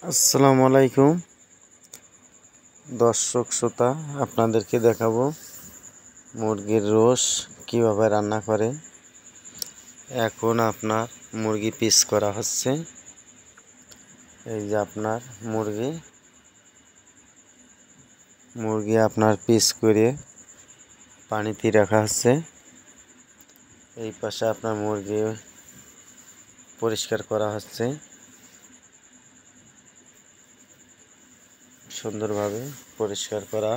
আসসালামু আলাইকুম দর্শক শ্রোতা, আপনাদেরকে দেখাবো মুরগির রোস কিভাবে রান্না করে। এখন আপনার মুরগি পিস করা হচ্ছে। এই যে আপনার মুরগি আপনার পিস করে পানিতে রাখা হচ্ছে। এই পাশে আপনার মুরগি পরিষ্কার করা হচ্ছে সুন্দরভাবে। পরিষ্কার করা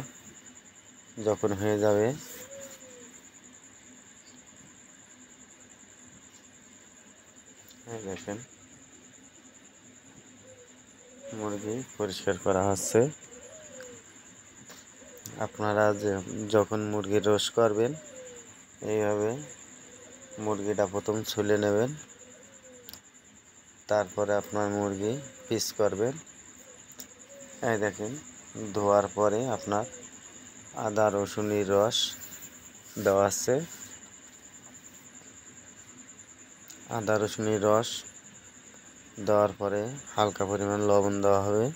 যখন হয়ে যাবে, দেখেন মুরগি পরিষ্কার করা হচ্ছে। আপনারা যখন মুরগির রোস্ট করবেন, এইভাবে মুরগিটা প্রথম ছুলে নেবেন, তারপরে আপনার মুরগি পিস করবেন। এই দেখেন, ধোয়ার পরে আপনার আদা রসুনের রস দেওয়া আছে। আদা রসুনের রস দেওয়ার পরে হালকা পরিমাণ লবণ দেওয়া হবে।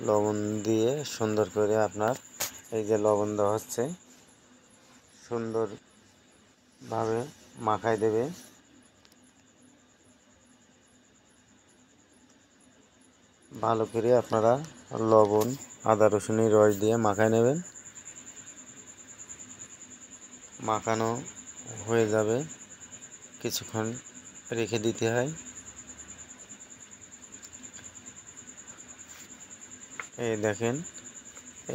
লবণ দিয়ে সুন্দর করে আপনার এই যে লবণ দেওয়া হচ্ছে, সুন্দরভাবে মাখায় দেবে। ভালো করে আপনারা লবণ আদা রসুনের রস দিয়ে মাখায় নেবেন। মাখানো হয়ে যাবে, কিছুক্ষণ রেখে দিতে হয়। এই দেখেন,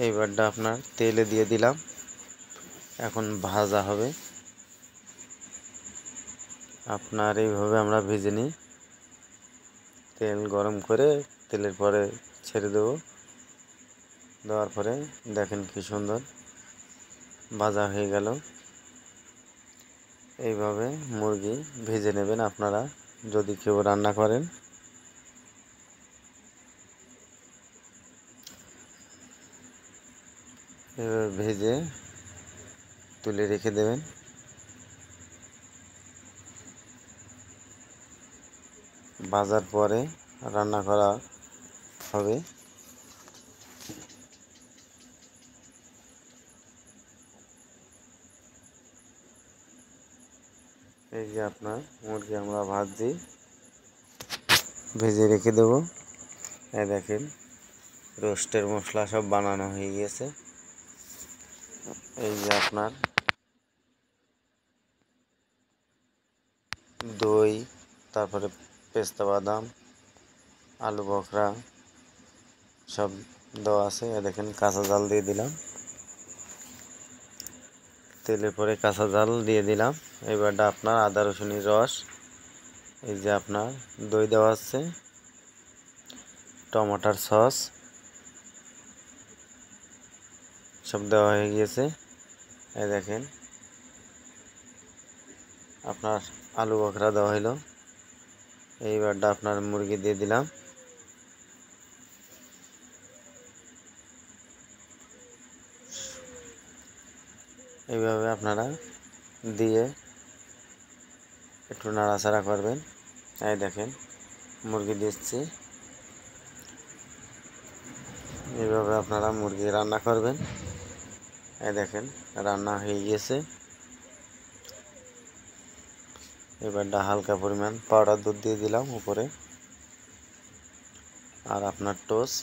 এইবারটা আপনার তেলে দিয়ে দিলাম, এখন ভাজা হবে। আপনার এইভাবে আমরা ভেজে নিই। তেল গরম করে তেলের পরে ছেড়ে দেবো। দেওয়ার পরে দেখেন কি সুন্দর ভাজা হয়ে গেল। এইভাবে মুরগি ভেজে নেবেন আপনারা যদি কেউ রান্না করেন। এভাবে ভেজে তুলে রেখে দেবেন। ভাজার পরে রান্না করা হবে। এই যে আপনার মুরগি আমরা ভাজি ভেজে রেখে দেবো। এই দেখেন, রোস্টের মশলা সব বানানো হয়ে গেছে। এই যে আপনার দই, তারপরে পেস্তা বাদাম, আলু বখরা সব দেওয়া আছে। দেখেন, কাঁচা জাল দিয়ে দিলাম, তেলের পরে কাঁচা জাল দিয়ে দিলাম। এবারটা আপনার আদা রসুনের রস, এই যে আপনার দই দেওয়া আছে, টমেটোর সস সব দেওয়া হয়ে গিয়েছে। এই দেখেন, আপনার আলু বখরা দেওয়া হলো। এইবারটা আপনার মুরগি দিয়ে দিলাম। এইভাবে আপনারা দিয়ে একটু নাড়াচাড়া করবেন। এই দেখেন, মুরগি দিচ্ছি। এইভাবে আপনারা মুরগি রান্না করবেন। এই দেখেন, রান্না হয়ে গিয়েছে। এবারটা হালকা পরিমাণ পাউডার দুধ দিয়ে দিলাম উপরে, আর আপনার টোস্ট